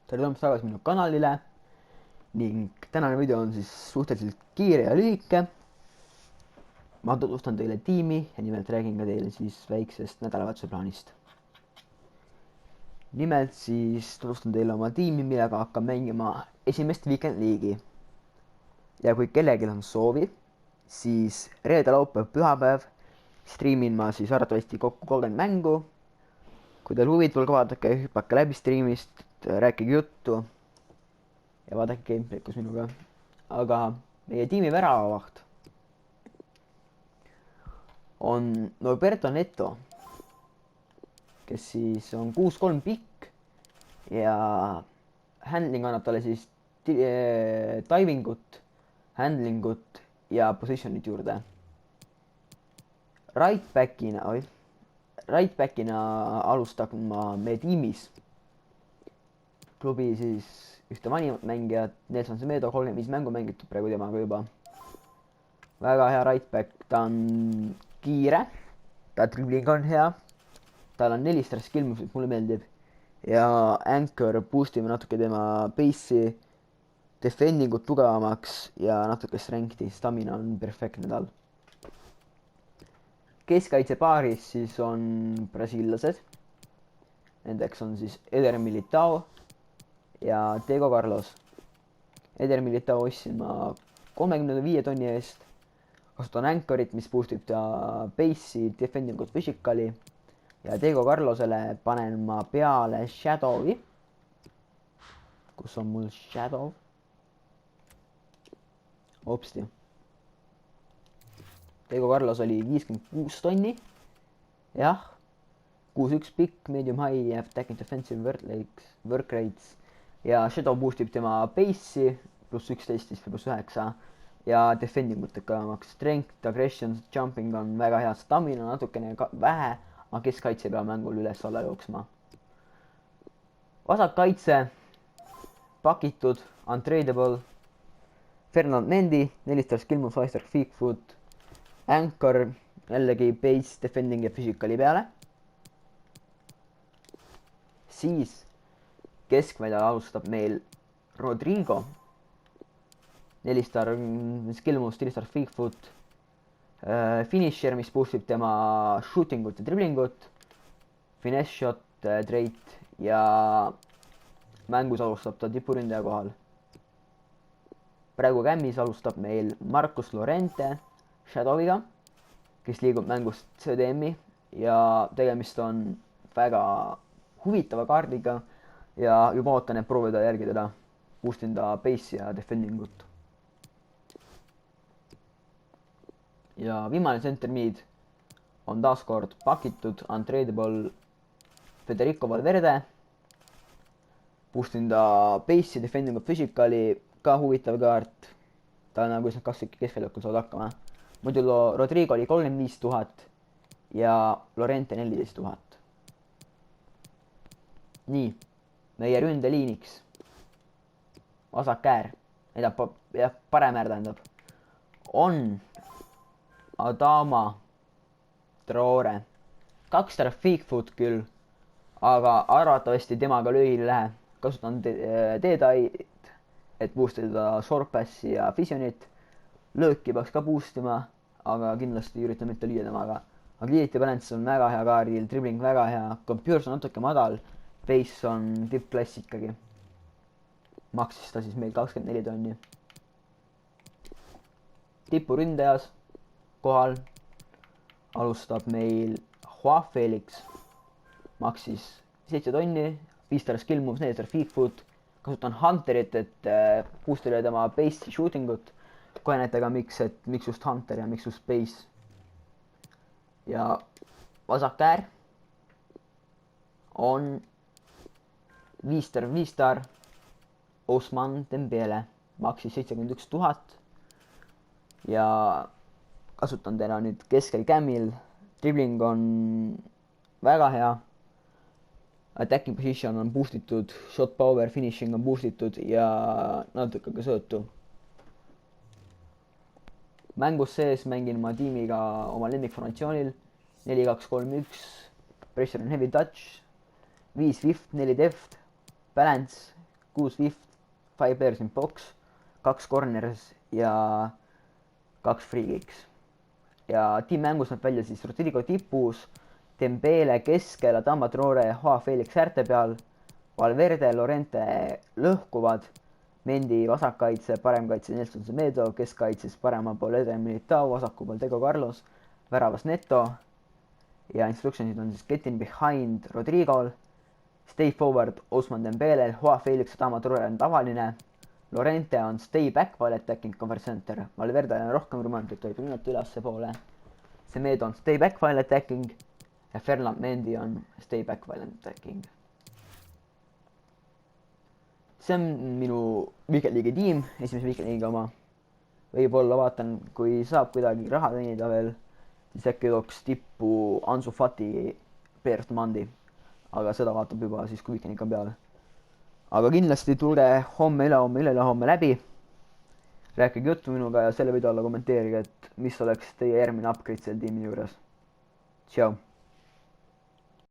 tere tulemast tagasi minu kanalile ning tänane video on siis suhteliselt kiire ja lühike. Ma tutvustan teile tiimi ja nimelt räägin ka teile siis väiksest nädalavahetuse plaanist. Nimelt siis tutvustan teile oma tiimi, millega hakkab mängima esimest Weekend League'i. Ja kui kellelgi on soovi, siis reede, laupäev, pühapäev striimin ma siis arvatavasti kokku 30 mängu. Kui teil huvid, tulge vaadake, hüppake läbi striimist, rääkige juttu ja vaadake gameplay'd koos minuga. Aga meie tiimi väravavaht on Norberto Neto, kes siis on 6'3" pikk ja handling annab talle siis divingut, handlingut ja position'it juurde. Right backina alustan ma meie tiimis klubi siis ühte vanimat mängijat, Nelson Semedo, 35 mängu mängitud praegu temaga juba. Väga hea right back, ta on kiire, ta dribbling on hea, tal on 4 star skill move'it, mulle meeldib. Ja anchor boostime natuke tema base'i, defendingut tugevamaks ja natuke strength'i, stamina on perfektne tal. Keskkaitse paaris siis on brasiillased, nendeks on siis Eder Militao ja Diego Carlos. Eder Militao ostsin ma 35 tonni eest. Kasutan anchorit, mis boostib ta base'i, defendingut, physical'i. Ja Diego Carlosele panen ma peale Shadow'i. Kus on mul Shadow? Hopsti. Diego Carlos oli 56 tonni. Jah. 6'1" pikk, medium high, attacking defensive work rates. Ja Shadow boostib tema base'i pluss 11, pluss 9 ja defendingut tükkamaks. Strength, aggression, jumping on väga hea, stamina natukene vähe, aga keskkaitse peab mängul üles-alla jooksma. Vasakkaitse pakitud, untradable, Fernand Mendy, 4 star skill move, 5 star feet foot, anchor jällegi base, defending ja physical'i peale. Siis keskväljal alustab meil Rodrigo, 4 star skill moves, 4 star feet foot, finisher, mis boostib tema shootingut ja driblingut, finesse shot, trait ja mängus alustab ta tipuründaja kohal. Praegu kämmis alustab meil Marcus Llorente Shadow'iga, kes liigub mängust CDM-i ja tegemist on väga huvitava kaardiga ja juba ootan, et proovida järgi teda, boostin ta base'i ja defendingut. Ja viimane center mid on taaskord pakitud, untradable Federico Valverde, boostin ta base'i, defendingut, physical'i, ka huvitav kaart. Ta on nagu kaks keskväljakul saavad hakkama. Muidu Rodrigo oli 35 000 ja Llorente 14 000. Nii, meie ründeliiniks vasak käär, parem äär tähendab, on Adama Traore. 2 star feet foot küll, aga arvatavasti temaga lüüa ei lähe. Kasutan Deedait, et boostida Shortpassi ja Visionit. Lööki peaks ka boostima, aga kindlasti üritan mitte lüüa temaga. Agility balance on väga hea kaardil, dribbling väga hea, computers on natuke madal, base on tippklass ikkagi. Maksis ta siis meil 24 tonni. Tipuründajas kohal alustab meil Joao Felix, maksis 7 tonni, 5 star skill moves, 4 star feet foot. Kasutan Hunterit, et boostida tema base shootingut. Kohe näete ka miks just Hunter ja miks just base. Ja vasak käär on 5 star Ousmane Dembele, maksis 71 000 ja kasutan teda nüüd keskel kämmil. Dribbling on väga hea, attacking position on boostitud, shot power, finishing on boostitud ja natuke ka söötu. Mängus sees mängin ma tiimiga oma lemmikformatsioonil 4-2-3-1, pressure on heavy touch, 5 wift, 4 deft, balance, 6 fifth, 5 players in box, 2 corners ja 2 free kicks. ja tiimmängus näeb välja siis Rodrigo tipus, Dembele keskel, Adama Traore, Joao Felix äärte peal, Valverde, Lorente lõhkuvad, Mendi vasakkaitse, paremkaitse Nelson Semedo, keskkaitses paremal pool Eden Militao, vasakul pool Diego Carlos, väravas Neto ja instructionid on siis get in behind Rodrigol, stay forward Ousmane Dembele, Joao Felix, Adama Traore on tavaline, Lorente on stay back while attacking cover center, Valverde on rohkem rumantlik, tohib rünnata ülesse poole, Semedo on stay back while attacking ja Ferland Mendy on stay back while attacking. see on minu Weekend League'i tiim, esimese Weekend League'i oma. võib-olla vaatan, kui saab kuidagi raha teenida veel, siis äkki tooks tippu Ansu Fati Pierre Mandi. aga seda vaatab juba siis, kui Weekend League on peal. aga kindlasti tulge homme, ülehomme läbi. rääkige juttu minuga ja selle video alla kommenteerige, et mis oleks teie järgmine upgrade selle tiimi juures. Tšau.